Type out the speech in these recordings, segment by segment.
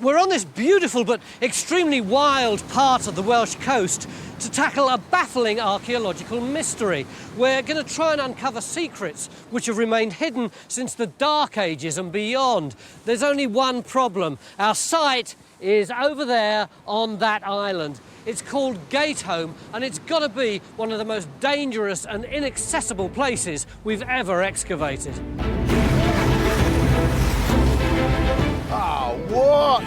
We're on this beautiful but extremely wild part of the Welsh coast to tackle a baffling archaeological mystery. We're going to try and uncover secrets which have remained hidden since the Dark Ages and beyond. There's only one problem. Our site is over there on that island. It's called Gateholm, and it's got to be one of the most dangerous and inaccessible places we've ever excavated. Oh, what?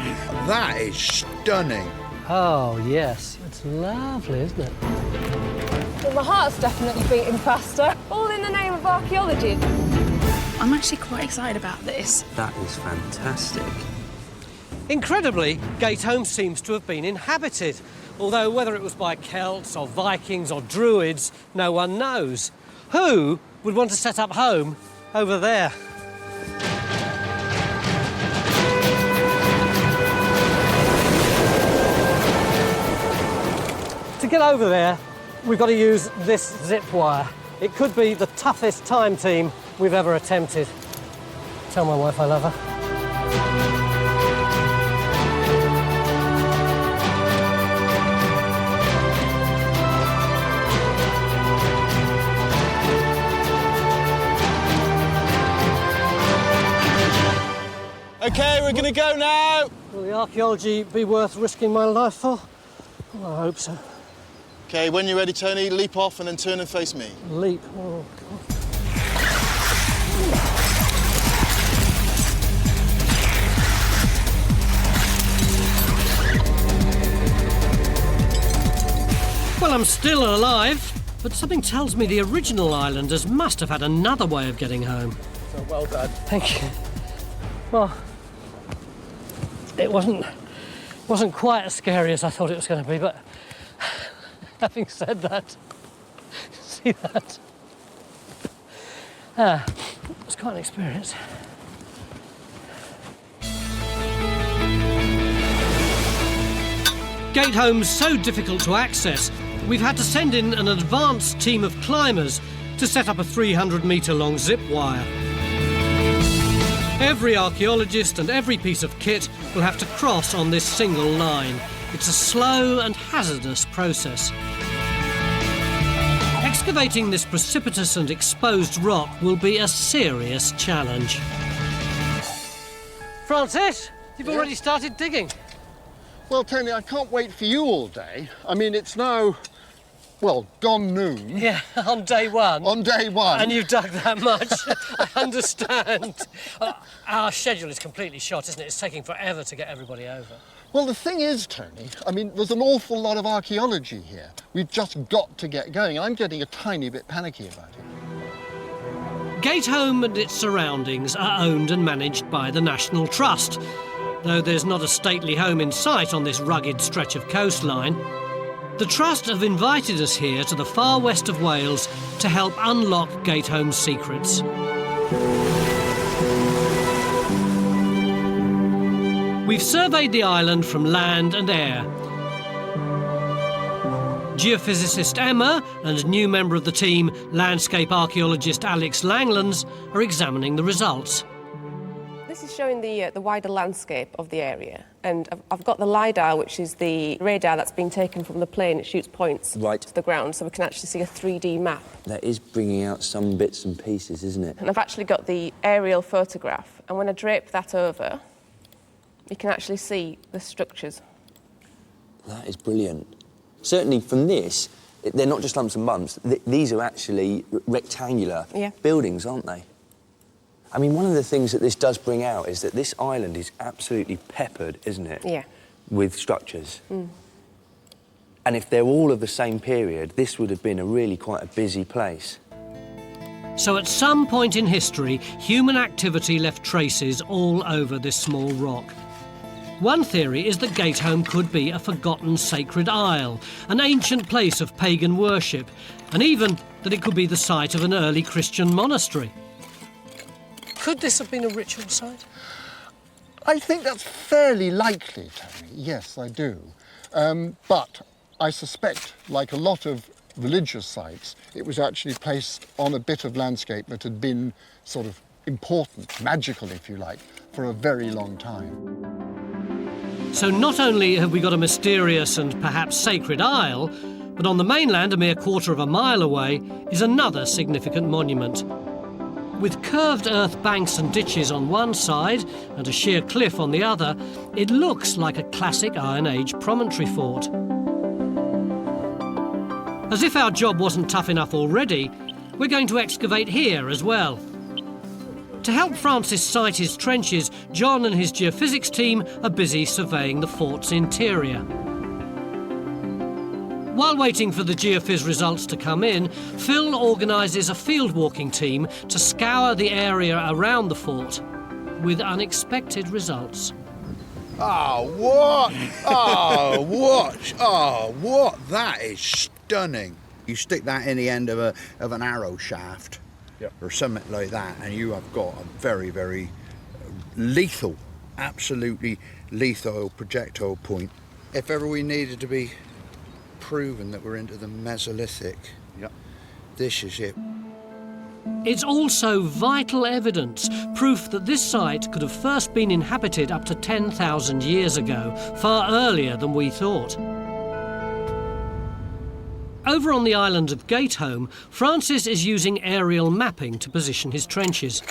That is stunning. Oh, yes. It's lovely, isn't it? Well, my heart's definitely beating faster. All in the name of archaeology. I'm actually quite excited about this. That is fantastic. Incredibly, Gateholm seems to have been inhabited, although whether it was by Celts or Vikings or Druids, no one knows. Who would want to set up home over there? To get over there, we've got to use this zip wire. It could be the toughest time team we've ever attempted. Tell my wife I love her. OK, we're going to go now. Will the archaeology be worth risking my life for? Well, I hope so. OK, when you're ready, Tony, leap off and then turn and face me. Leap. Oh, God. Well, I'm still alive, but something tells me the original islanders must have had another way of getting home. So well done. Thank you. Well, it wasn't quite as scary as I thought it was going to be, but having said that, see that? It was quite an experience. Gateholm's so difficult to access, we've had to send in an advanced team of climbers to set up a 300-metre long zip wire. Every archaeologist and every piece of kit will have to cross on this single line. It's a slow and hazardous process. Excavating this precipitous and exposed rock will be a serious challenge. Francis, you've already started digging. Well, Tony, I can't wait for you all day. I mean, it's now, well, gone noon. Yeah, on day one. On day one. And you've dug that much. I understand. Our schedule is completely shot, isn't it? It's taking forever to get everybody over. Well, the thing is, Tony, I mean, there's an awful lot of archaeology here. We've just got to get going. I'm getting a tiny bit panicky about it. Gateholm and its surroundings are owned and managed by the National Trust, though there's not a stately home in sight on this rugged stretch of coastline. The Trust have invited us here to the far west of Wales to help unlock Gateholm's secrets. We've surveyed the island from land and air. Geophysicist Emma and new member of the team, landscape archaeologist Alex Langlands, are examining the results. This is showing the wider landscape of the area, and I've got the LiDAR, which is the radar that's been taken from the plane. It shoots points to the ground, so we can actually see a 3D map. That is bringing out some bits and pieces, isn't it? And I've actually got the aerial photograph, and when I drape that over, you can actually see the structures. That is brilliant. Certainly from this, they're not just lumps and bumps. These are actually rectangular buildings, aren't they? I mean, one of the things that this does bring out is that this island is absolutely peppered, isn't it? Yeah. With structures. Mm. And if they're all of the same period, this would have been quite a busy place. So at some point in history, human activity left traces all over this small rock. One theory is that Gateholm could be a forgotten sacred isle, an ancient place of pagan worship, and even that it could be the site of an early Christian monastery. Could this have been a ritual site? I think that's fairly likely, Tony. Yes, I do. But I suspect, like a lot of religious sites, it was actually placed on a bit of landscape that had been sort of important, magical, if you like, for a very long time. So not only have we got a mysterious and perhaps sacred isle, but on the mainland, a mere quarter of a mile away, is another significant monument. With curved earth banks and ditches on one side and a sheer cliff on the other, it looks like a classic Iron Age promontory fort. As if our job wasn't tough enough already, we're going to excavate here as well. To help Francis site his trenches, John and his geophysics team are busy surveying the fort's interior. While waiting for the geophys results to come in, Phil organises a field walking team to scour the area around the fort, with unexpected results. Oh, what? Oh, what? Oh, what? That is stunning. You stick that in the end of an arrow shaft, yep, or something like that, and you have got a very, very lethal, absolutely lethal projectile point. If ever we needed to be proven that we're into the Mesolithic, yep, this is it. It's also vital evidence, proof that this site could have first been inhabited up to 10,000 years ago, far earlier than we thought. Over on the island of Gatehome, Francis is using aerial mapping to position his trenches.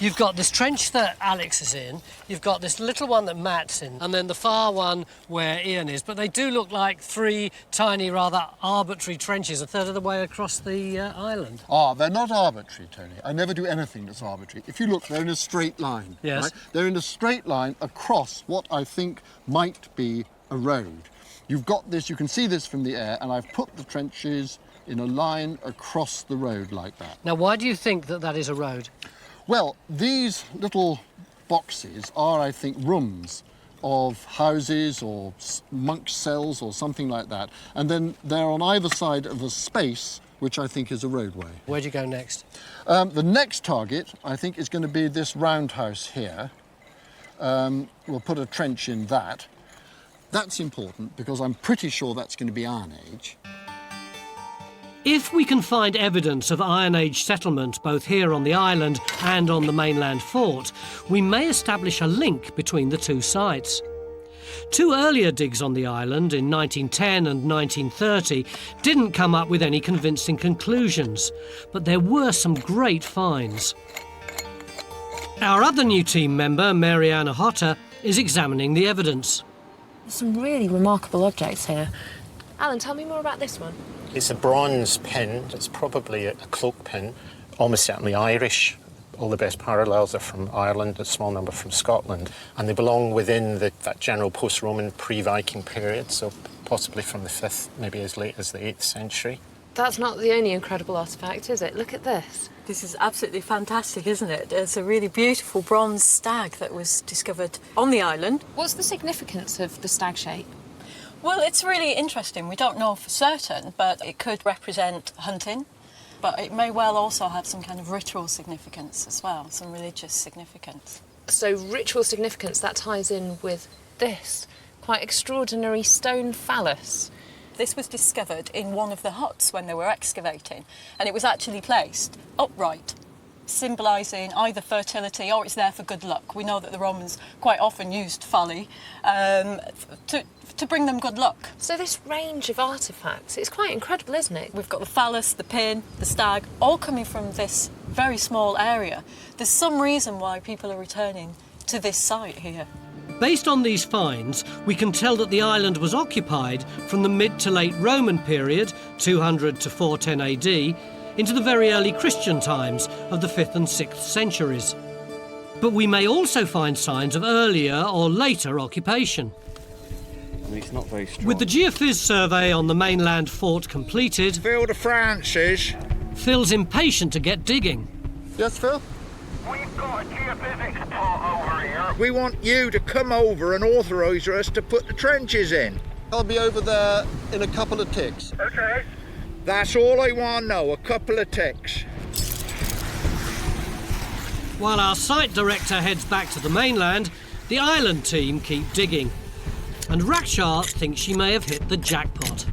You've got this trench that Alex is in, you've got this little one that Matt's in, and then the far one where Ian is, but they do look like three tiny, rather arbitrary trenches a third of the way across the island. Ah, they're not arbitrary, Tony. I never do anything that's arbitrary. If you look, they're in a straight line. Yes. Right? They're in a straight line across what I think might be a road. You've got this, you can see this from the air, and I've put the trenches in a line across the road like that. Now, why do you think that that is a road? Well, these little boxes are, I think, rooms of houses or monk cells or something like that. And then they're on either side of a space, which I think is a roadway. Where do you go next? The next target, I think, is going to be this roundhouse here. We'll put a trench in that. That's important because I'm pretty sure that's going to be Iron Age. If we can find evidence of Iron Age settlement both here on the island and on the mainland fort, we may establish a link between the two sites. Two earlier digs on the island in 1910 and 1930 didn't come up with any convincing conclusions, but there were some great finds. Our other new team member, Mariana Hotter, is examining the evidence. There's some really remarkable objects here. Alan, tell me more about this one. It's a bronze pin. It's probably a cloak pin, almost certainly Irish. All the best parallels are from Ireland, a small number from Scotland, and they belong within that general post-Roman pre-Viking period, so possibly from the 5th, maybe as late as the 8th century. That's not the only incredible artefact, is it? Look at this. This is absolutely fantastic, isn't it? It's a really beautiful bronze stag that was discovered on the island. What's the significance of the stag shape? Well, it's really interesting. We don't know for certain, but it could represent hunting, but it may well also have some kind of ritual significance as well, some religious significance. So ritual significance, that ties in with this quite extraordinary stone phallus. This was discovered in one of the huts when they were excavating, and it was actually placed upright, symbolising either fertility or it's there for good luck. We know that the Romans quite often used phalli to bring them good luck. So this range of artefacts, it's quite incredible, isn't it? We've got the phallus, the pin, the stag, all coming from this very small area. There's some reason why people are returning to this site here. Based on these finds, we can tell that the island was occupied from the mid to late Roman period, 200 to 410 AD, into the very early Christian times of the 5th and 6th centuries. But we may also find signs of earlier or later occupation. It's not very strong. With the geophys survey on the mainland fort completed, Phil de Francis. Phil's impatient to get digging. Yes, Phil? We've got a geophysics part over here. We want you to come over and authorise us to put the trenches in. I'll be over there in a couple of ticks. Okay. That's all I want to know, a couple of ticks. While our site director heads back to the mainland, the island team keep digging. And Rakshar thinks she may have hit the jackpot.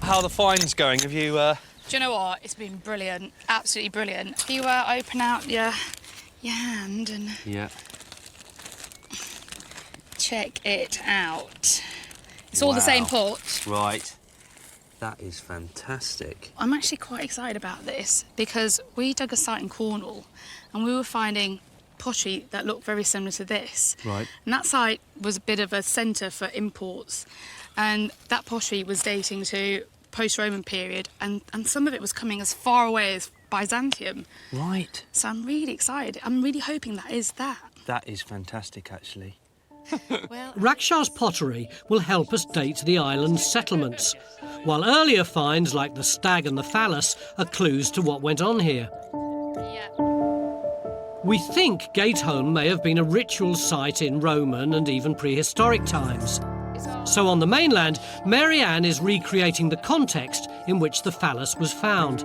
How are the finds going? Have you, Do you know what? It's been brilliant. Absolutely brilliant. If you open out your hand and... Yeah. check it out. It's all the same port. Right. That is fantastic. I'm actually quite excited about this because we dug a site in Cornwall and we were finding pottery that looked very similar to this. Right. And that site was a bit of a centre for imports. And that pottery was dating to post-Roman period and some of it was coming as far away as Byzantium. Right. So I'm really excited. I'm really hoping that is that. That is fantastic, actually. Rakshas pottery will help us date the island's settlements, while earlier finds like the stag and the phallus are clues to what went on here. We think Gateholm may have been a ritual site in Roman and even prehistoric times. So on the mainland, Mary Ann is recreating the context in which the phallus was found.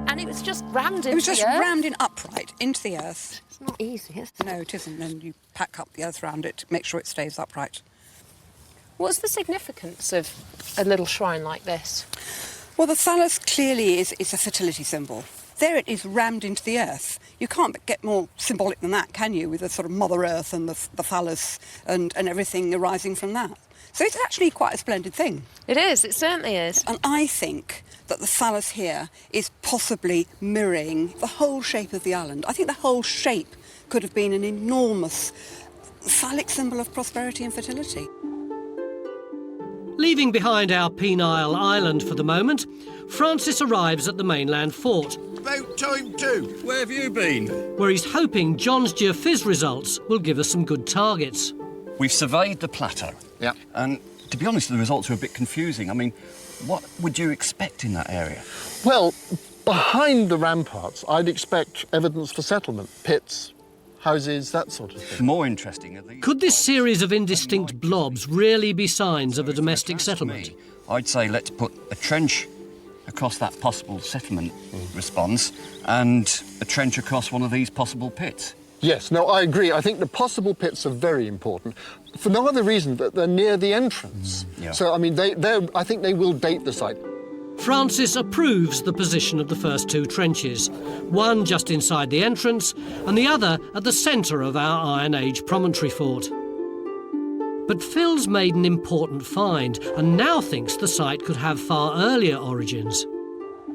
And it was just rammed into the earth? It was just rammed in upright into the earth. It's not easy, is it? No, it isn't. And you pack up the earth around it to make sure it stays upright. What's the significance of a little shrine like this? Well, the phallus clearly is a fertility symbol. There it is rammed into the earth. You can't get more symbolic than that, can you, with the sort of Mother Earth and the phallus and everything arising from that. So it's actually quite a splendid thing. It is, it certainly is. And I think that the phallus here is possibly mirroring the whole shape of the island. I think the whole shape could have been an enormous phallic symbol of prosperity and fertility. Leaving behind our penile island for the moment, Francis arrives at the mainland fort. About time too. Where have you been? Where he's hoping John's geophys results will give us some good targets. We've surveyed the plateau. Yeah. And to be honest, the results are a bit confusing. I mean, what would you expect in that area? Well, behind the ramparts, I'd expect evidence for settlement, pits, houses, that sort of thing. More interesting are these. Could this series of indistinct blobs really be signs of a domestic settlement? I'd say let's put a trench across that possible settlement response and a trench across one of these possible pits. Yes, no, I agree. I think the possible pits are very important, for no other reason that they're near the entrance. Yeah. So, I mean, I think they will date the site. Francis approves the position of the first two trenches, one just inside the entrance and the other at the centre of our Iron Age promontory fort. But Phil's made an important find and now thinks the site could have far earlier origins.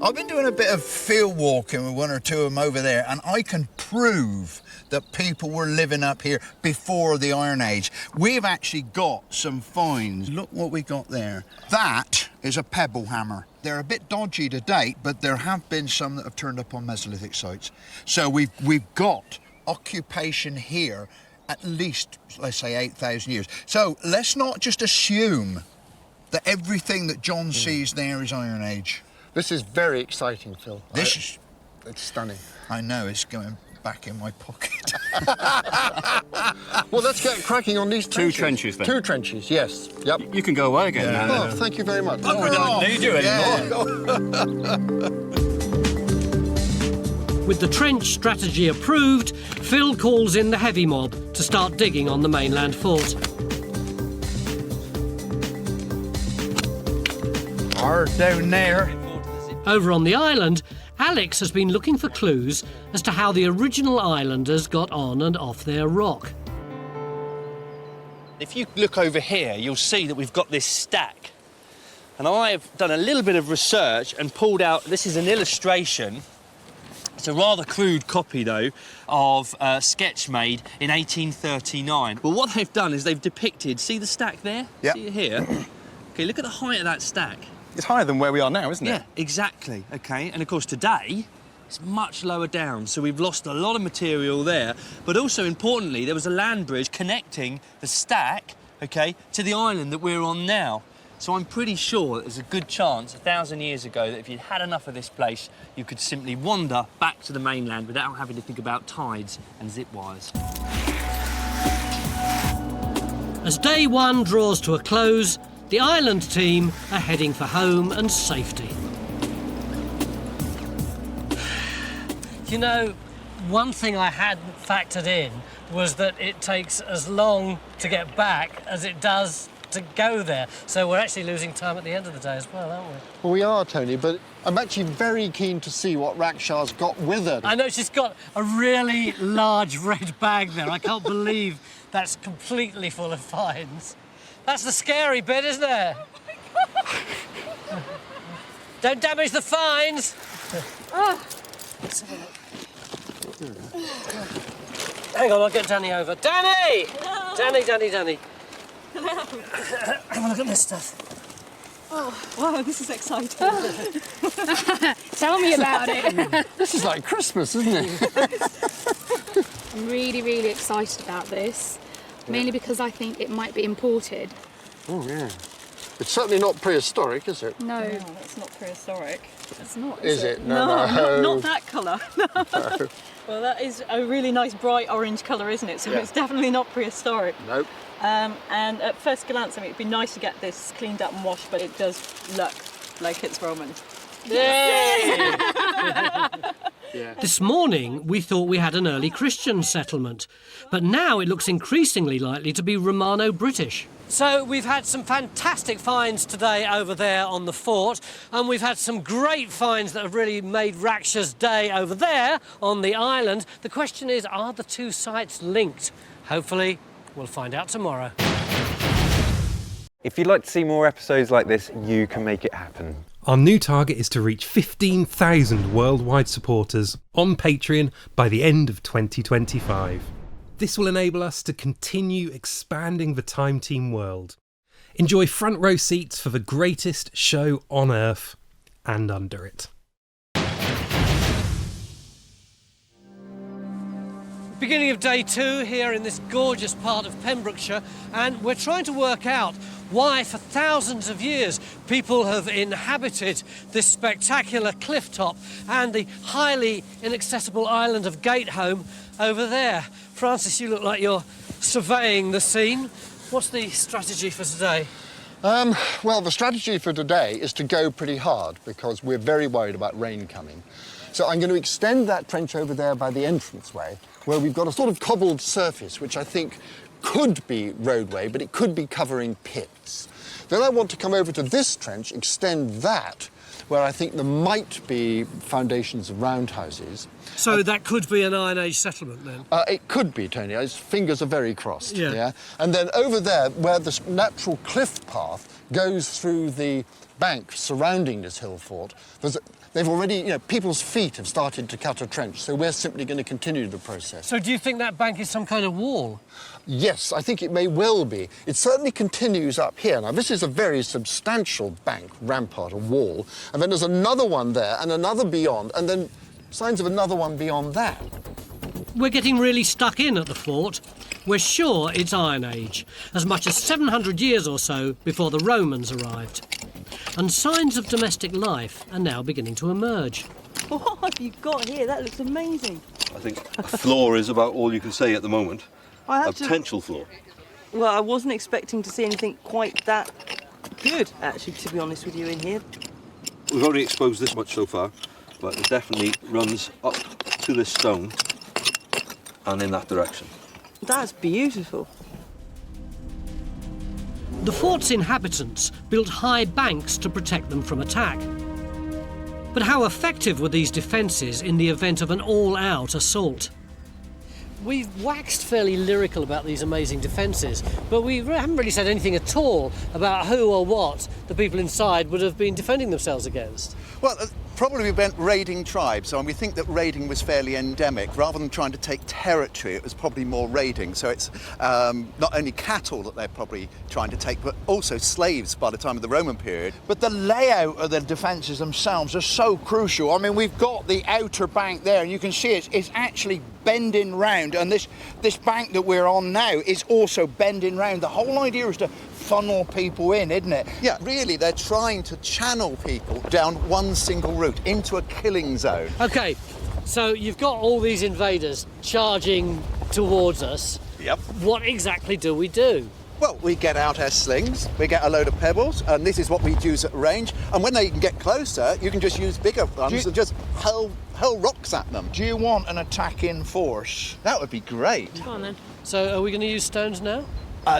I've been doing a bit of field walking with one or two of them over there, and I can prove that people were living up here before the Iron Age. We've actually got some finds. Look what we got there. That is a pebble hammer. They're a bit dodgy to date, but there have been some that have turned up on Mesolithic sites. So we've got occupation here at least, let's say, 8,000 years. So let's not just assume that everything that John sees there is Iron Age. This is very exciting, Phil. It's stunning. I know, it's going back in my pocket. Well, let's get cracking on these Two trenches, then. Two trenches, yes. Yep. You can go away again now. Oh, thank you very much. Oh, we don't need you anymore. With the trench strategy approved, Phil calls in the heavy mob to start digging on the mainland fort. Down there. Over on the island, Alex has been looking for clues as to how the original islanders got on and off their rock. If you look over here, you'll see that we've got this stack. And I've done a little bit of research and pulled out, this is an illustration. It's a rather crude copy, though, of a sketch made in 1839. Well, what they've done is they've depicted, see the stack there? Yeah. See it here? OK, look at the height of that stack. It's higher than where we are now, isn't it? Yeah, exactly, OK. And, of course, today, it's much lower down, so we've lost a lot of material there. But also, importantly, there was a land bridge connecting the stack, OK, to the island that we're on now. So I'm pretty sure that there's a good chance 1,000 years ago that if you'd had enough of this place, you could simply wander back to the mainland without having to think about tides and zip wires. As day one draws to a close, the island team are heading for home and safety. You know, one thing I hadn't factored in was that it takes as long to get back as it does o'clock to go there. So we're actually losing time at the end of the day as well, aren't we? Well, we are, Tony, but I'm actually very keen to see what Raksha's got with her. I know she's got a really large red bag there. I can't believe that's completely full of finds. That's the scary bit, isn't it? Don't damage the finds. Hang on, I'll get Danny over. Danny! Hello. Danny. Hello. Have a look at this stuff. Oh, wow, this is exciting. Tell me about it. This is like Christmas, isn't it? I'm really, really excited about this, mainly because I think it might be imported. Oh, yeah. It's certainly not prehistoric, is it? No. It's not prehistoric. It's not, Is it? No, not that colour. No. Well, that is a really nice bright orange colour, isn't it? So Yeah. it's definitely not prehistoric. Nope. And at first glance, I mean, it'd be nice to get this cleaned up and washed, but it does look like it's Roman. Yay! This morning, we thought we had an early Christian settlement, but now it looks increasingly likely to be Romano-British. So we've had some fantastic finds today over there on the fort, and we've had some great finds that have really made Raksha's day over there on the island. The question is, are the two sites linked? Hopefully, we'll find out tomorrow. If you'd like to see more episodes like this, you can make it happen. Our new target is to reach 15,000 worldwide supporters on Patreon by the end of 2025. This will enable us to continue expanding the Time Team world. Enjoy front row seats for the greatest show on Earth and under it. Beginning of day 2 here in this gorgeous part of Pembrokeshire, and we're trying to work out why for thousands of years people have inhabited this spectacular cliff top and the highly inaccessible island of Gatehome over there. Francis, you look like you're surveying the scene. What's the strategy for today? Well, the strategy for today is to go pretty hard because we're very worried about rain coming. So I'm going to extend that trench over there by the entranceway, where we've got a sort of cobbled surface, which I think could be roadway, but it could be covering pits. Then I want to come over to this trench, extend that, where I think there might be foundations of roundhouses. So that could be an Iron Age settlement then? It could be, Tony. His fingers are very crossed. Yeah. And then over there, where the natural cliff path goes through the bank surrounding this hill fort, they've already, people's feet have started to cut a trench, so we're simply going to continue the process. So do you think that bank is some kind of wall? Yes, I think it may well be. It certainly continues up here. Now, this is a very substantial bank, rampart, a wall, and then there's another one there and another beyond, and then signs of another one beyond that. We're getting really stuck in at the fort. We're sure it's Iron Age, as much as 700 years or so before the Romans arrived. And signs of domestic life are now beginning to emerge. What have you got here? That looks amazing. I think a floor is about all you can say at the moment. A potential floor. Well, I wasn't expecting to see anything quite that good, actually, to be honest with you, in here. We've already exposed this much so far, but it definitely runs up to this stone and in that direction. That's beautiful. The fort's inhabitants built high banks to protect them from attack. But how effective were these defences in the event of an all-out assault? We've waxed fairly lyrical about these amazing defences, but we haven't really said anything at all about who or what the people inside would have been defending themselves against. Well, probably we meant raiding tribes, and we think that raiding was fairly endemic. Rather than trying to take territory, it was probably more raiding. So it's not only cattle that they're probably trying to take, but also slaves by the time of the Roman period. But the layout of the defences themselves are so crucial. I mean, we've got the outer bank there, and you can see it's actually bending round, and this bank that we're on now is also bending round. The whole idea is to funnel people in, isn't it? Yeah, really, they're trying to channel people down one single route into a killing zone. OK, so you've got all these invaders charging towards us. Yep. What exactly do we do? Well, we get out our slings, we get a load of pebbles, and this is what we use at range. And when they can get closer, you can just use bigger ones and just hurl rocks at them. Do you want an attack in force? That would be great. Come on, then. So are we going to use stones now?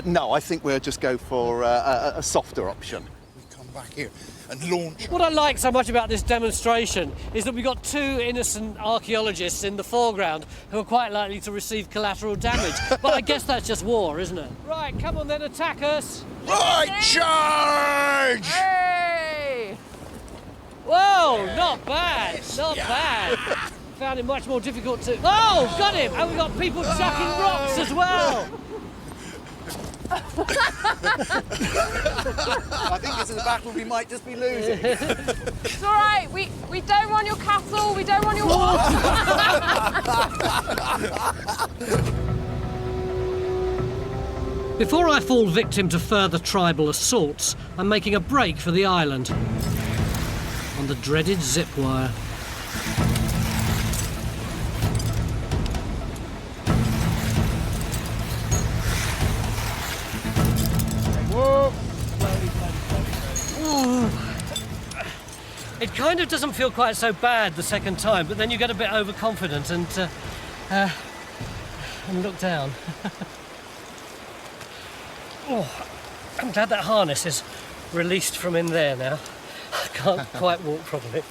No, I think we'll just go for a softer option. We come back here and launch. What I like so much about this demonstration is that we've got two innocent archaeologists in the foreground who are quite likely to receive collateral damage. But I guess that's just war, isn't it? Right, come on then, attack us! Right, charge! Hey! Whoa, not bad, not bad. Found it much more difficult to... Oh, got him! And we've got people chucking rocks as well. I think this is a battle we might just be losing. It's all right. We don't want your castle. We don't want your Before I fall victim to further tribal assaults, I'm making a break for the island on the dreaded zip wire. It kind of doesn't feel quite so bad the second time, but then you get a bit overconfident and look down. Oh, I'm glad that harness is released from in there now. I can't quite walk properly.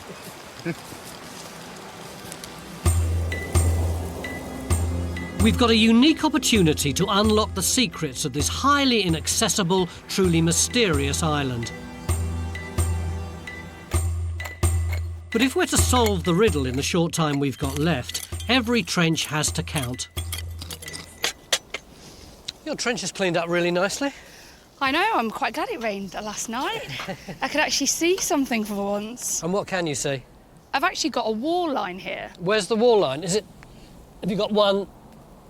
We've got a unique opportunity to unlock the secrets of this highly inaccessible, truly mysterious island. But if we're to solve the riddle in the short time we've got left, every trench has to count. Your trench is cleaned up really nicely. I know, I'm quite glad it rained last night. I could actually see something for once. And what can you see? I've actually got a wall line here. Where's the wall line? Have you got one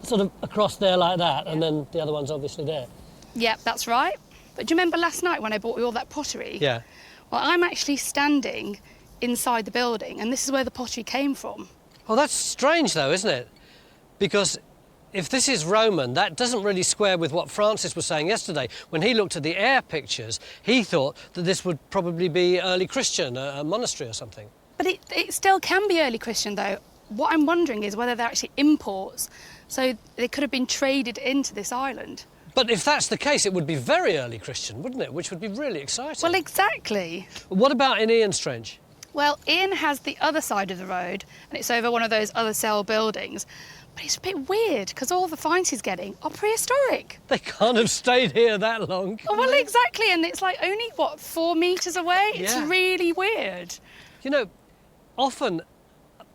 sort of across there like that, and then the other one's obviously there? Yep, that's right. But do you remember last night when I bought you all that pottery? Yeah. Well, I'm actually standing inside the building, and this is where the pottery came from. Well, that's strange though, isn't it? Because if this is Roman, that doesn't really square with what Francis was saying yesterday. When he looked at the air pictures, he thought that this would probably be early Christian, a monastery or something. But it still can be early Christian, though. What I'm wondering is whether they're actually imports, so they could have been traded into this island. But if that's the case, it would be very early Christian, wouldn't it? Which would be really exciting. Well, exactly. What about in Ian's trench? Well, Ian has the other side of the road, and it's over one of those other cell buildings. But it's a bit weird, because all the finds he's getting are prehistoric. They can't have stayed here that long. Oh, well, exactly, and it's like only, 4 metres away? Yeah. It's really weird. You know, often,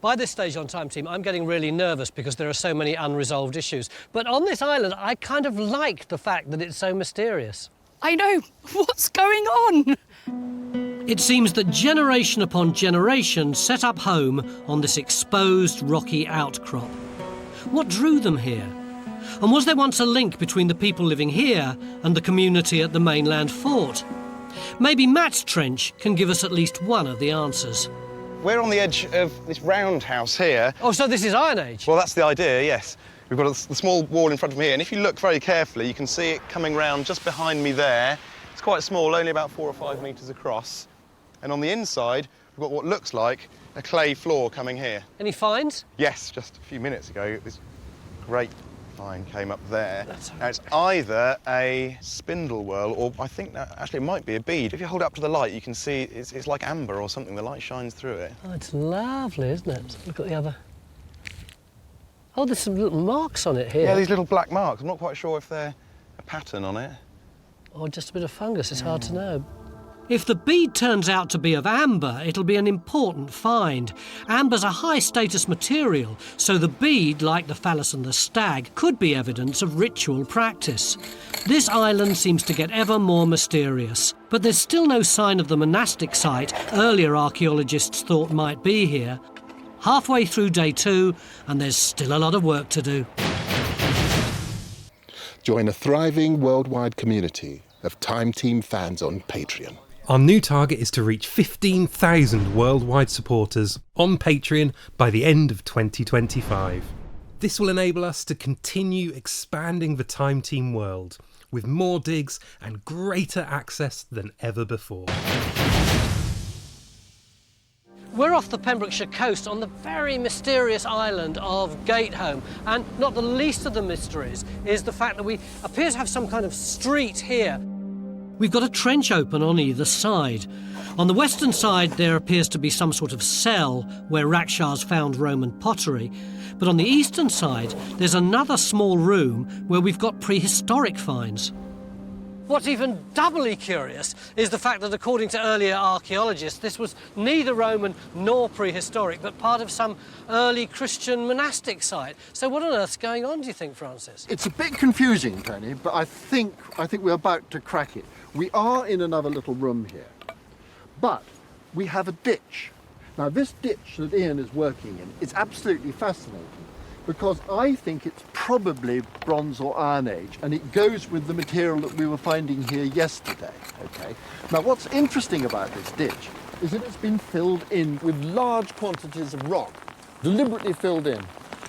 by this stage on Time Team, I'm getting really nervous because there are so many unresolved issues. But on this island, I kind of like the fact that it's so mysterious. I know. What's going on? It seems that generation upon generation set up home on this exposed rocky outcrop. What drew them here? And was there once a link between the people living here and the community at the mainland fort? Maybe Matt's trench can give us at least one of the answers. We're on the edge of this roundhouse here. Oh, so this is Iron Age? Well, that's the idea, yes. We've got the small wall in front of me here, and if you look very carefully, you can see it coming round just behind me there. It's quite small, only about 4 or 5 metres across. And on the inside, we've got what looks like a clay floor coming here. Any finds? Yes, just a few minutes ago, this great find came up there. Now, it's either a spindle whorl, or I think that actually it might be a bead. If you hold it up to the light, you can see it's like amber or something. The light shines through it. Oh, it's lovely, isn't it? Look at the other. Oh, there's some little marks on it here. Yeah, these little black marks. I'm not quite sure if they're a pattern on it. Or just a bit of fungus, it's hard to know. If the bead turns out to be of amber, it'll be an important find. Amber's a high-status material, so the bead, like the phallus and the stag, could be evidence of ritual practice. This island seems to get ever more mysterious, but there's still no sign of the monastic site earlier archaeologists thought might be here. Halfway through day 2, and there's still a lot of work to do. Join a thriving worldwide community of Time Team fans on Patreon. Our new target is to reach 15,000 worldwide supporters on Patreon by the end of 2025. This will enable us to continue expanding the Time Team world with more digs and greater access than ever before. We're off the Pembrokeshire coast on the very mysterious island of Gatehome, and not the least of the mysteries is the fact that we appear to have some kind of street here. We've got a trench open on either side. On the western side there appears to be some sort of cell where Rakshas found Roman pottery, but on the eastern side there's another small room where we've got prehistoric finds. What's even doubly curious is the fact that, according to earlier archaeologists, this was neither Roman nor prehistoric, but part of some early Christian monastic site. So what on earth's going on, do you think, Francis? It's a bit confusing, Tony, but I think we're about to crack it. We are in another little room here, but we have a ditch. Now, this ditch that Ian is working in is absolutely fascinating, because I think it's probably Bronze or Iron Age, and it goes with the material that we were finding here yesterday, okay? Now, what's interesting about this ditch is that it's been filled in with large quantities of rock, deliberately filled in.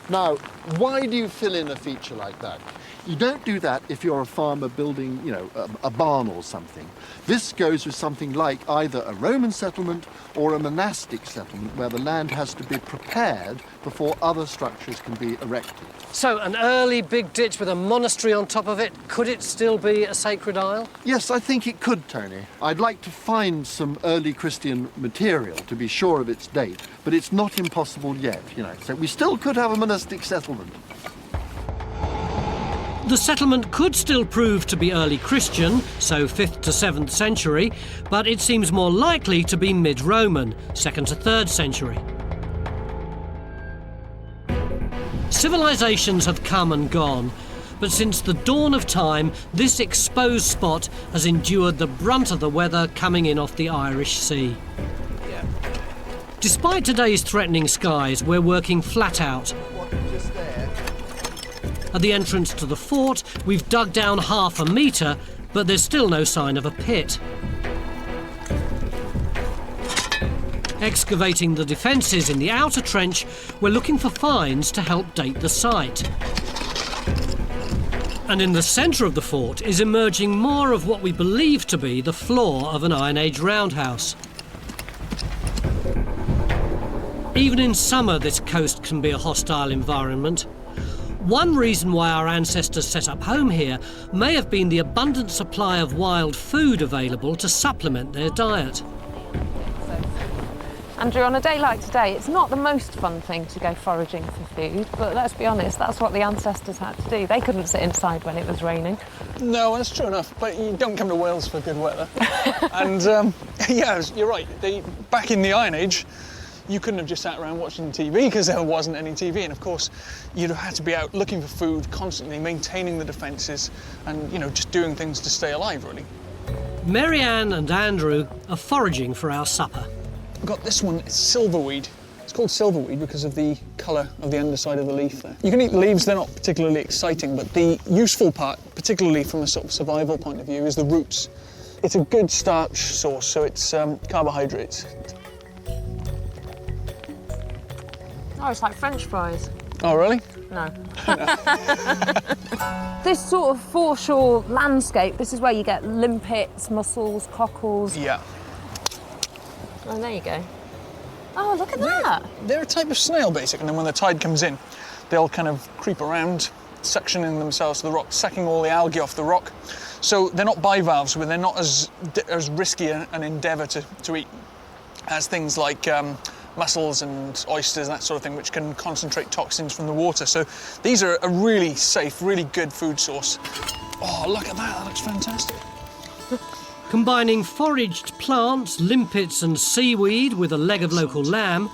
Now, why do you fill in a feature like that? You don't do that if you're a farmer building, you know, a barn or something. This goes with something like either a Roman settlement or a monastic settlement where the land has to be prepared before other structures can be erected. So, an early big ditch with a monastery on top of it, could it still be a sacred isle? Yes, I think it could, Tony. I'd like to find some early Christian material to be sure of its date, but it's not impossible yet, you know, so we still could have a monastic settlement. The settlement could still prove to be early Christian, so 5th to 7th century, but it seems more likely to be mid-Roman, 2nd to 3rd century. Civilizations have come and gone, but since the dawn of time, this exposed spot has endured the brunt of the weather coming in off the Irish Sea. Despite today's threatening skies, we're working flat out. At the entrance to the fort, we've dug down half a metre, but there's still no sign of a pit. Excavating the defences in the outer trench, we're looking for finds to help date the site. And in the centre of the fort is emerging more of what we believe to be the floor of an Iron Age roundhouse. Even in summer, this coast can be a hostile environment. One reason why our ancestors set up home here may have been the abundant supply of wild food available to supplement their diet. Andrew, on a day like today, it's not the most fun thing to go foraging for food, but let's be honest, that's what the ancestors had to do. They couldn't sit inside when it was raining. No, that's true enough, but you don't come to Wales for good weather. And, yeah, you're right. Back in the Iron Age, you couldn't have just sat around watching TV because there wasn't any TV, and of course you'd have had to be out looking for food constantly, maintaining the defences and, you know, just doing things to stay alive, really. Mary Ann and Andrew are foraging for our supper. We've got this one, it's silverweed. It's called silverweed because of the colour of the underside of the leaf there. You can eat the leaves, they're not particularly exciting, but the useful part, particularly from a sort of survival point of view, is the roots. It's a good starch source, so it's carbohydrates. Oh, it's like French fries. Oh, really? No. This sort of foreshore landscape, this is where you get limpets, mussels, cockles. Yeah. Oh, there you go. Oh, look at that. They're a type of snail, basically, and when the tide comes in, they'll kind of creep around, suctioning themselves to the rock, sucking all the algae off the rock. So they're not bivalves, but they're not as risky an endeavour to eat as things like mussels and oysters and that sort of thing, which can concentrate toxins from the water. So these are a really safe, really good food source. Oh, look at that, that looks fantastic. Combining foraged plants, limpets and seaweed with a leg of local lamb,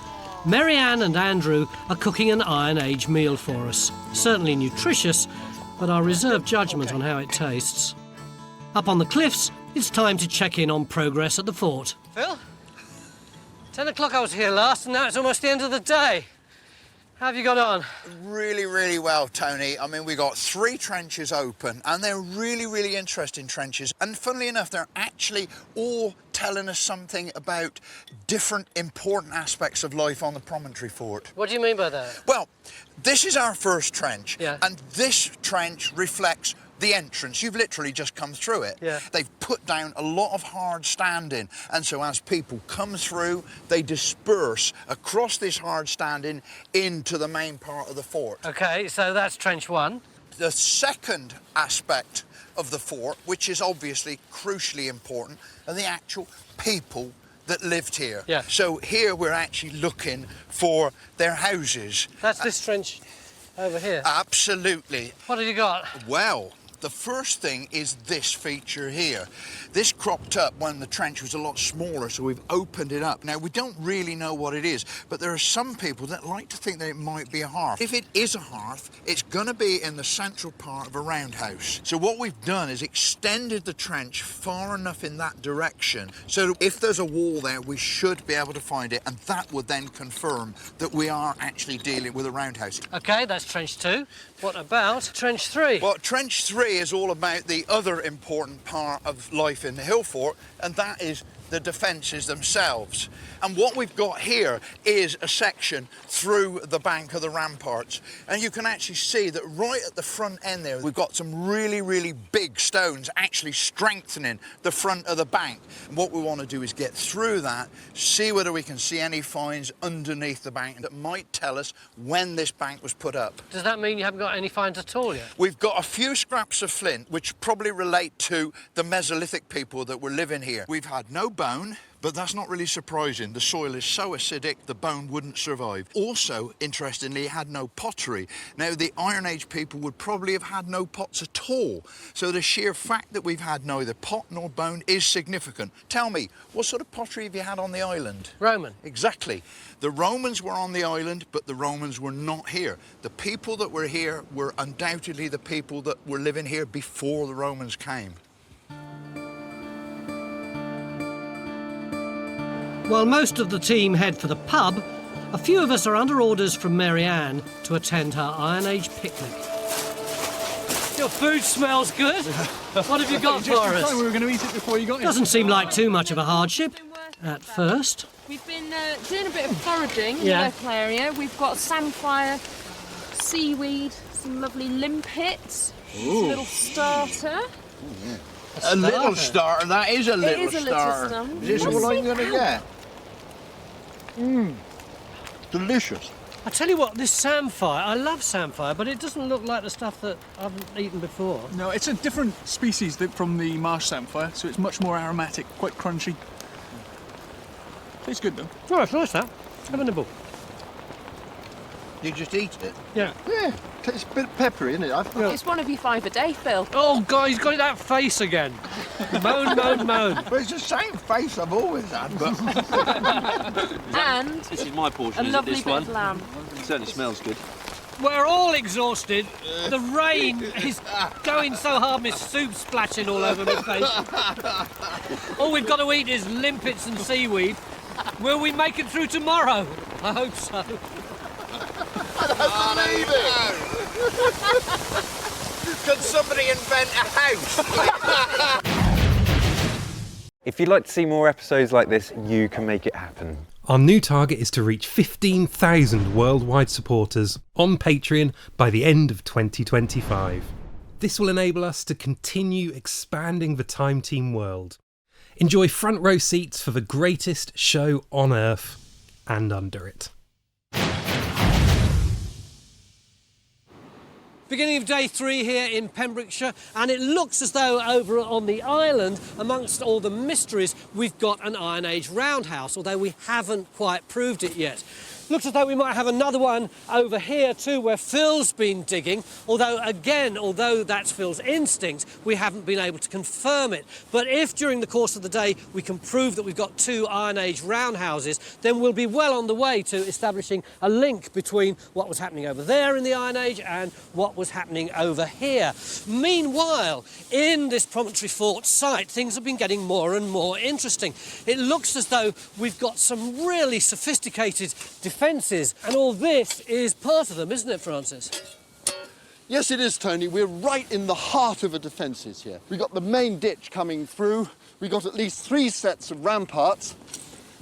Mary Ann and Andrew are cooking an Iron Age meal for us. Certainly nutritious, but I'll reserve judgment on how it tastes. Up on the cliffs, it's time to check in on progress at the fort. Phil? 10 o'clock I was here last, and now it's almost the end of the day. How have you got on? Really, really well, Tony. I mean, we got 3 trenches open, and they're really, really interesting trenches. And funnily enough, they're actually all telling us something about different important aspects of life on the promontory fort. What do you mean by that? Well, this is our first trench, yeah. and this trench reflects the entrance. You've literally just come through it. Yeah. They've put down a lot of hard standing, and so as people come through, they disperse across this hard standing into the main part of the fort. OK, so that's trench 1. The second aspect of the fort, which is obviously crucially important, are the actual people that lived here. Yeah. So here we're actually looking for their houses. That's this trench over here? Absolutely. What have you got? Well, the first thing is this feature here. This cropped up when the trench was a lot smaller, so we've opened it up. Now, we don't really know what it is, but there are some people that like to think that it might be a hearth. If it is a hearth, it's going to be in the central part of a roundhouse. So what we've done is extended the trench far enough in that direction, so that if there's a wall there, we should be able to find it, and that would then confirm that we are actually dealing with a roundhouse. OK, that's trench 2. What about trench 3? Well, trench 3 is all about the other important part of life in the hill fort, and that is the defences themselves. And what we've got here is a section through the bank of the ramparts, and you can actually see that right at the front end there we've got some really, really big stones actually strengthening the front of the bank. And what we want to do is get through that, see whether we can see any finds underneath the bank that might tell us when this bank was put up. Does that mean you haven't got any finds at all yet? We've got a few scraps of flint which probably relate to the Mesolithic people that were living here. We've had no bone, but that's not really surprising. The soil is so acidic the bone wouldn't survive. Also, interestingly, it had no pottery. Now, the Iron Age people would probably have had no pots at all. So the sheer fact that we've had neither pot nor bone is significant. Tell me, what sort of pottery have you had on the island? Roman. Exactly. The Romans were on the island, but the Romans were not here. The people that were here were undoubtedly the people that were living here before the Romans came. While most of the team head for the pub, a few of us are under orders from Mary Ann to attend her Iron Age picnic. Your food smells good. What have you got for us? We were going to eat it before you got here. Doesn't seem like too much of a hardship at first. We've been doing a bit of foraging in Yeah. the local area. We've got samphire, seaweed, some lovely limpets, a Ooh. little starter. A little starter, that is a little is a little starter. starter. Is this all I'm going to get? Delicious. I tell you what, this samphire, I love samphire, but it doesn't look like the stuff that I've eaten before. No, it's a different species from the marsh samphire, so it's much more aromatic, quite crunchy. Tastes good though. Oh, it's nice that. Have a nibble. You just eat it? Yeah. Yeah, tastes a bit peppery, isn't it? It's one of your 5 a day, Phil. Oh, God, he's got that face again. Moan, moan, moan. But it's the same face I've always had, but... And This is my portion, a is it, lovely this bit one? of lamb. It certainly smells good. We're all exhausted. The rain is going so hard, my soup's splashing all over my face. All we've got to eat is limpets and seaweed. Will we make it through tomorrow? I hope so. I don't believe it! Could somebody invent a house? If you'd like to see more episodes like this, you can make it happen. Our new target is to reach 15,000 worldwide supporters on Patreon by the end of 2025. This will enable us to continue expanding the Time Team world. Enjoy front row seats for the greatest show on Earth and under it. Beginning of day 3 here in Pembrokeshire, and it looks as though over on the island, amongst all the mysteries, we've got an Iron Age roundhouse, although we haven't quite proved it yet. Looks as though we might have another one over here too, where Phil's been digging, although that's Phil's instinct, we haven't been able to confirm it. But if during the course of the day we can prove that we've got 2 Iron Age roundhouses, then we'll be well on the way to establishing a link between what was happening over there in the Iron Age and what was happening over here. Meanwhile, in this Promontory Fort site, things have been getting more and more interesting. It looks as though we've got some really sophisticated defences, and all this is part of them, isn't it, Francis? Yes, it is, Tony. We're right in the heart of the defences here. We've got the main ditch coming through. We've got at least 3 sets of ramparts.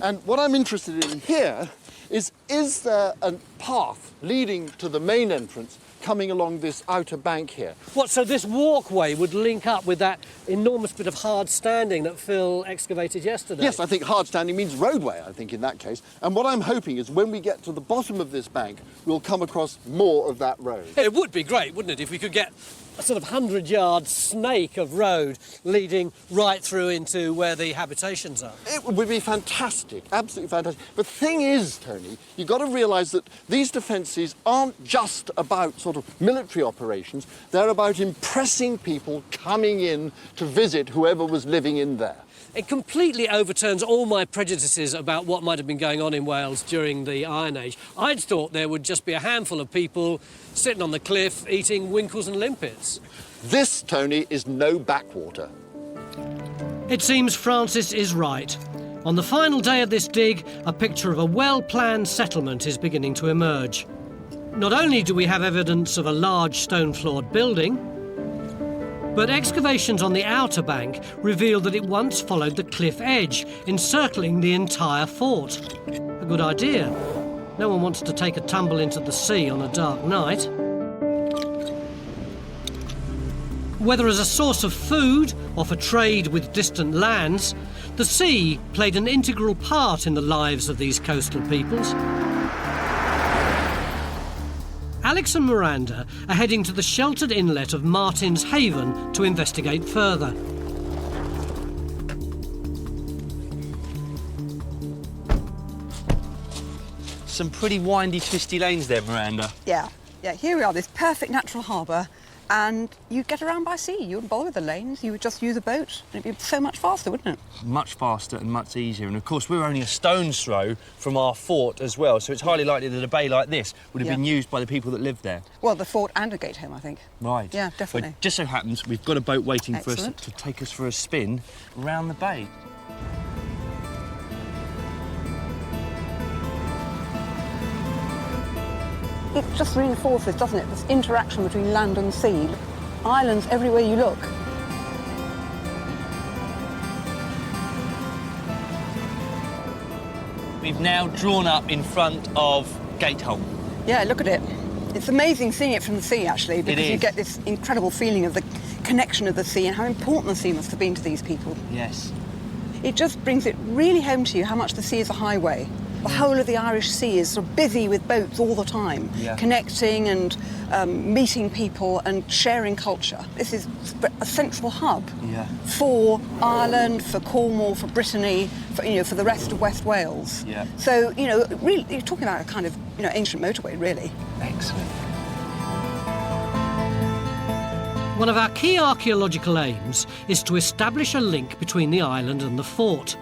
And what I'm interested in here is is there a path leading to the main entrance coming along this outer bank here? What, so this walkway would link up with that enormous bit of hard standing that Phil excavated yesterday? Yes, I think hard standing means roadway, I think, in that case. And what I'm hoping is when we get to the bottom of this bank, we'll come across more of that road. It would be great, wouldn't it, if we could get a sort of 100-yard snake of road leading right through into where the habitations are. It would be fantastic, absolutely fantastic. But the thing is, Tony, you've got to realise that these defences aren't just about sort of military operations, they're about impressing people coming in to visit whoever was living in there. It completely overturns all my prejudices about what might have been going on in Wales during the Iron Age. I'd thought there would just be a handful of people sitting on the cliff eating winkles and limpets. This, Tony, is no backwater. It seems Francis is right. On the final day of this dig, a picture of a well-planned settlement is beginning to emerge. Not only do we have evidence of a large stone-floored building, but excavations on the outer bank reveal that it once followed the cliff edge, encircling the entire fort. A good idea. No one wants to take a tumble into the sea on a dark night. Whether as a source of food or for trade with distant lands, the sea played an integral part in the lives of these coastal peoples. Alex and Miranda are heading to the sheltered inlet of Martin's Haven to investigate further. Some pretty windy, twisty lanes there, Miranda. Yeah, here we are, this perfect natural harbour, and you'd get around by sea. You wouldn't bother with the lanes, you would just use a boat. It'd be so much faster, wouldn't it? Much faster and much easier. And of course, we're only a stone's throw from our fort as well, so it's highly likely that a bay like this would have been used by the people that lived there. Well, the fort and a gatehome, I think. Right. Yeah, definitely. But just so happens we've got a boat waiting Excellent. for us to take us for a spin around the bay. It just reinforces, doesn't it, this interaction between land and sea. Islands everywhere you look. We've now drawn up in front of Gatehome. Yeah, look at it. It's amazing seeing it from the sea, actually, because you get this incredible feeling of the connection of the sea and how important the sea must have been to these people. Yes. It just brings it really home to you how much the sea is a highway. The whole of the Irish Sea is sort of busy with boats all the time, connecting and meeting people and sharing culture. This is a central hub for Ireland, for Cornwall, for Brittany, for the rest of West Wales. Yeah. So, really, you're talking about a kind of, ancient motorway, really. Excellent. One of our key archaeological aims is to establish a link between the island and the fort.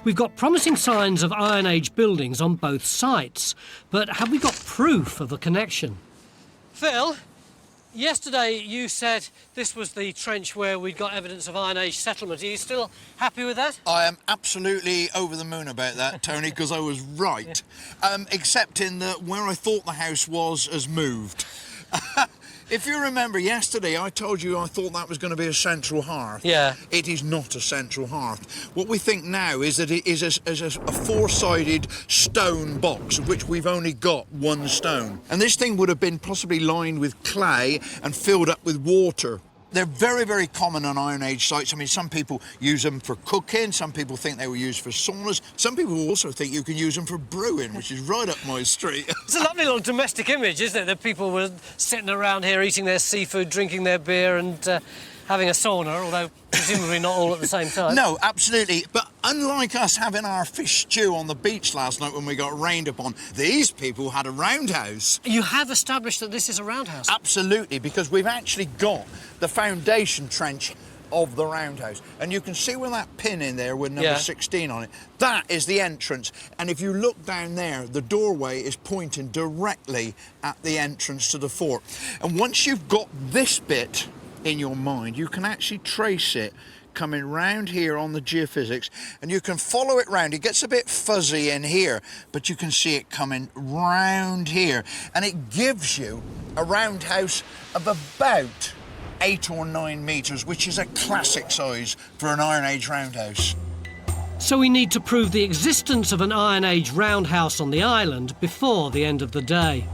We've got promising signs of Iron Age buildings on both sites, but have we got proof of a connection? Phil, yesterday you said this was the trench where we'd got evidence of Iron Age settlement. Are you still happy with that? I am absolutely over the moon about that, Tony, because I was right. Except in that where I thought the house was has moved. If you remember yesterday, I told you I thought that was going to be a central hearth. Yeah. It is not a central hearth. What we think now is that it is a four-sided stone box, of which we've only got one stone. And this thing would have been possibly lined with clay and filled up with water. They're very, very common on Iron Age sites. I mean, some people use them for cooking, some people think they were used for saunas, some people also think you can use them for brewing, which is right up my street. It's a lovely little domestic image, isn't it? That people were sitting around here eating their seafood, drinking their beer and having a sauna, although presumably not all at the same time. No, absolutely. But unlike us having our fish stew on the beach last night when we got rained upon, these people had a roundhouse. You have established that this is a roundhouse? Absolutely, because we've actually got the foundation trench of the roundhouse. And you can see with that pin in there with number 16 on it, that is the entrance. And if you look down there, the doorway is pointing directly at the entrance to the fort. And once you've got this bit in your mind, you can actually trace it coming round here on the geophysics, and you can follow it round. It gets a bit fuzzy in here, but you can see it coming round here, and it gives you a roundhouse of about 8 or 9 metres, which is a classic size for an Iron Age roundhouse. So we need to prove the existence of an Iron Age roundhouse on the island before the end of the day.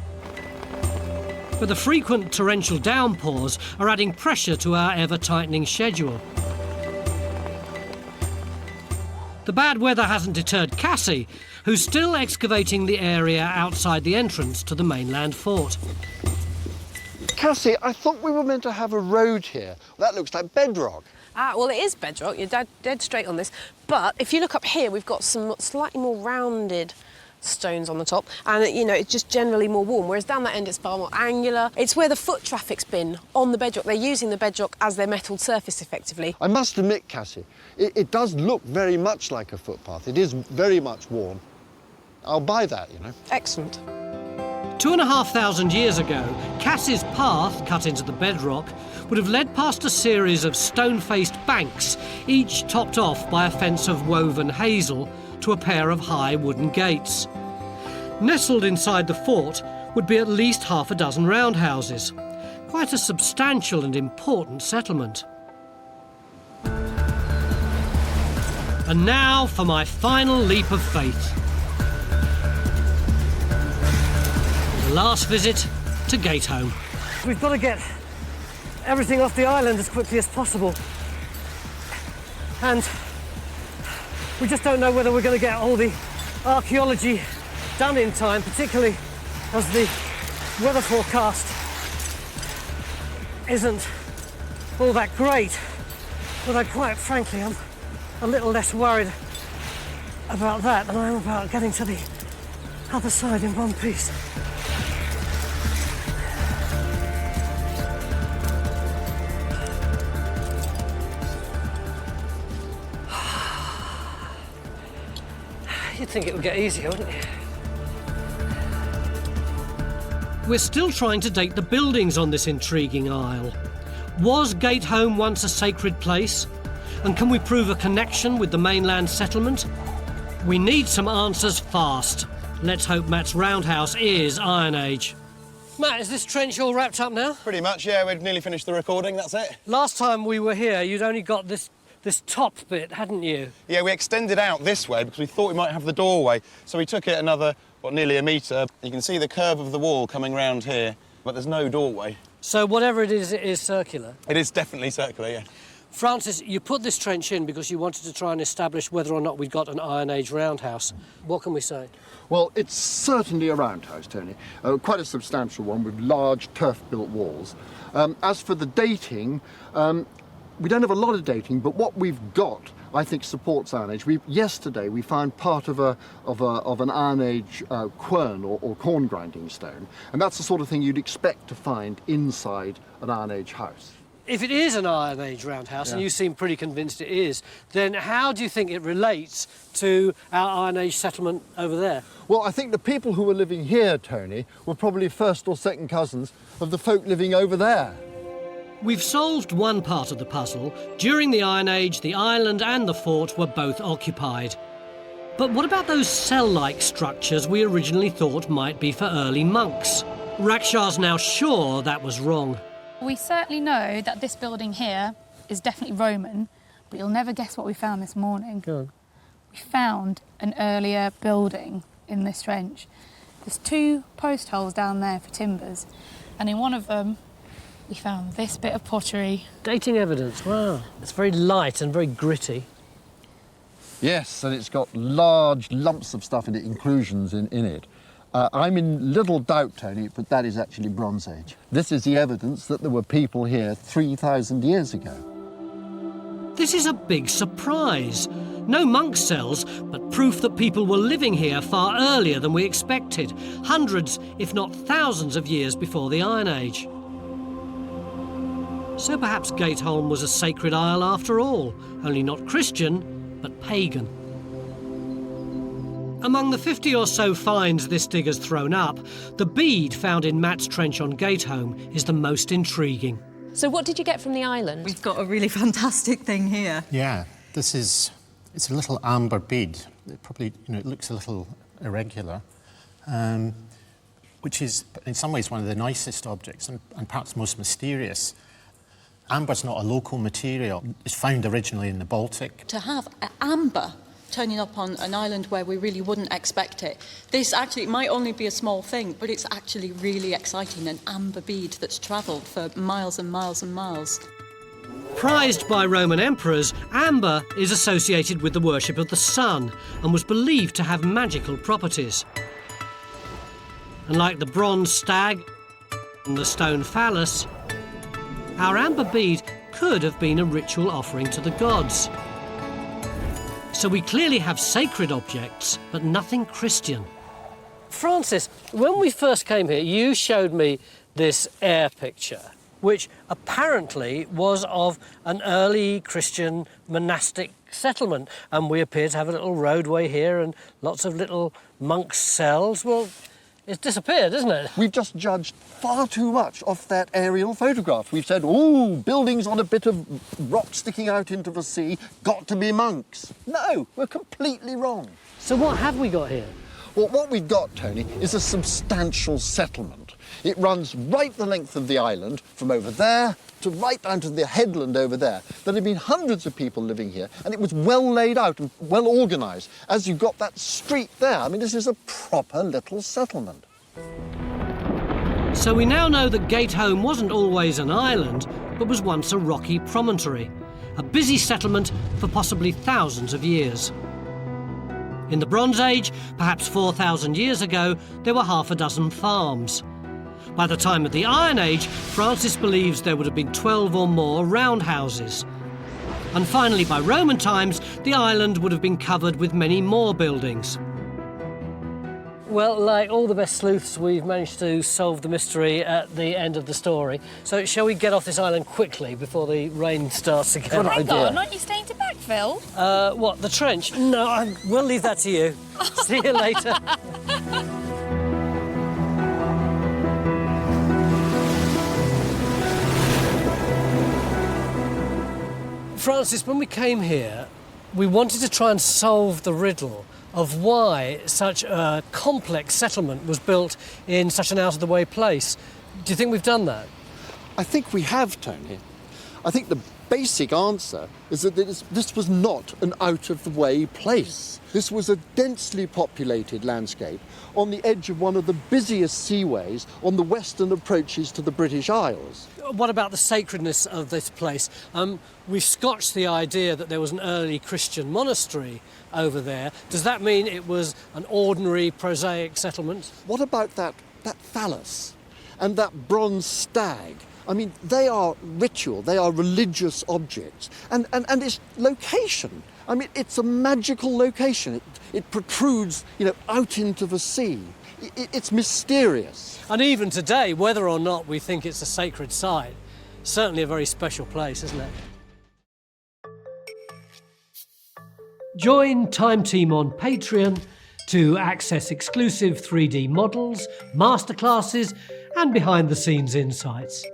But the frequent torrential downpours are adding pressure to our ever-tightening schedule. The bad weather hasn't deterred Cassie, who's still excavating the area outside the entrance to the mainland fort. Cassie, I thought we were meant to have a road here. That looks like bedrock. Well, it is bedrock. You're dead straight on this. But if you look up here, we've got some slightly more rounded stones on the top, and you know, it's just generally more warm, whereas down that end it's far more angular. It's where the foot traffic's been on the bedrock. They're using the bedrock as their metalled surface effectively. I must admit, Cassie, it does look very much like a footpath. It is very much worn. I'll buy that, you know. Excellent. 2,500 years ago, Cassie's path, cut into the bedrock, would have led past a series of stone-faced banks, each topped off by a fence of woven hazel, to a pair of high wooden gates. Nestled inside the fort would be at least half a dozen roundhouses. Quite a substantial and important settlement. And now for my final leap of faith. The last visit to Gatehome. We've got to get everything off the island as quickly as possible. And we just don't know whether we're going to get all the archaeology done in time, particularly as the weather forecast isn't all that great. But quite frankly, I'm a little less worried about that than I am about getting to the other side in one piece. You'd think it would get easier, wouldn't you? We're still trying to date the buildings on this intriguing isle. Was Gatehome once a sacred place? And can we prove a connection with the mainland settlement? We need some answers fast. Let's hope Matt's roundhouse is Iron Age. Matt, is this trench all wrapped up now? Pretty much, yeah. We've nearly finished the recording, that's it. Last time we were here, you'd only got this top bit, hadn't you? Yeah, we extended out this way because we thought we might have the doorway. So we took it another, nearly a metre. You can see the curve of the wall coming round here, but there's no doorway. So whatever it is circular? It is definitely circular, yeah. Francis, you put this trench in because you wanted to try and establish whether or not we'd got an Iron Age roundhouse. What can we say? Well, it's certainly a roundhouse, Tony. Quite a substantial one with large turf-built walls. As for the dating, we don't have a lot of dating, but what we've got, I think, supports Iron Age. Yesterday we found part of an Iron Age quern or corn grinding stone, and that's the sort of thing you'd expect to find inside an Iron Age house. If it is an Iron Age roundhouse, and you seem pretty convinced it is, then how do you think it relates to our Iron Age settlement over there? Well, I think the people who were living here, Tony, were probably first or second cousins of the folk living over there. We've solved one part of the puzzle. During the Iron Age, the island and the fort were both occupied. But what about those cell-like structures we originally thought might be for early monks? Rakshar's now sure that was wrong. We certainly know that this building here is definitely Roman, but you'll never guess what we found this morning. Go on. We found an earlier building in this trench. There's 2 post holes down there for timbers, and in one of them we found this bit of pottery. Dating evidence, wow. It's very light and very gritty. Yes, and it's got large lumps of stuff in it, inclusions in it. I'm in little doubt, Tony, but that is actually Bronze Age. This is the evidence that there were people here 3,000 years ago. This is a big surprise. No monk cells, but proof that people were living here far earlier than we expected. Hundreds, if not thousands of years before the Iron Age. So perhaps Gatehome was a sacred isle after all, only not Christian, but pagan. Among the 50 or so finds this digger's thrown up, the bead found in Matt's trench on Gatehome is the most intriguing. So what did you get from the island? We've got a really fantastic thing here. Yeah, it's a little amber bead. It probably, it looks a little irregular, which is in some ways one of the nicest objects and perhaps most mysterious. Amber's not a local material. It's found originally in the Baltic. To have amber turning up on an island where we really wouldn't expect it. This actually, it might only be a small thing, but it's actually really exciting, an amber bead that's travelled for miles and miles and miles. Prized by Roman emperors, amber is associated with the worship of the sun and was believed to have magical properties. And like the bronze stag and the stone phallus, our amber bead could have been a ritual offering to the gods. So we clearly have sacred objects, but nothing Christian. Francis, when we first came here, you showed me this air picture, which apparently was of an early Christian monastic settlement. And we appear to have a little roadway here and lots of little monks' cells. Well, it's disappeared, isn't it? We've just judged far too much off that aerial photograph. We've said, oh, buildings on a bit of rock sticking out into the sea, got to be monks. No, we're completely wrong. So what have we got here? Well, what we've got, Tony, is a substantial settlement. It runs right the length of the island, from over there to right down to the headland over there. There have been hundreds of people living here, and it was well laid out and well organised. As you've got that street there, I mean, this is a proper little settlement. So we now know that Gatehome wasn't always an island, but was once a rocky promontory, a busy settlement for possibly thousands of years. In the Bronze Age, perhaps 4,000 years ago, there were half a dozen farms. By the time of the Iron Age, Francis believes there would have been 12 or more roundhouses. And finally, by Roman times, the island would have been covered with many more buildings. Well, like all the best sleuths, we've managed to solve the mystery at the end of the story. So shall we get off this island quickly before the rain starts again? Hang on, aren't you staying to backfill? What, the trench? No, we'll leave that to you. See you later. Francis, when we came here, we wanted to try and solve the riddle of why such a complex settlement was built in such an out-of-the-way place. Do you think we've done that? I think we have, Tony. I think the basic answer is that this was not an out-of-the-way place. This was a densely populated landscape on the edge of one of the busiest seaways on the western approaches to the British Isles. What about the sacredness of this place? We've scotched the idea that there was an early Christian monastery over there. Does that mean it was an ordinary, prosaic settlement? What about that phallus and that bronze stag? I mean, they are ritual, they are religious objects. And its location, I mean, it's a magical location. It protrudes, out into the sea. It's mysterious. And even today, whether or not we think it's a sacred site, certainly a very special place, isn't it? Join Time Team on Patreon to access exclusive 3D models, masterclasses, and behind-the-scenes insights.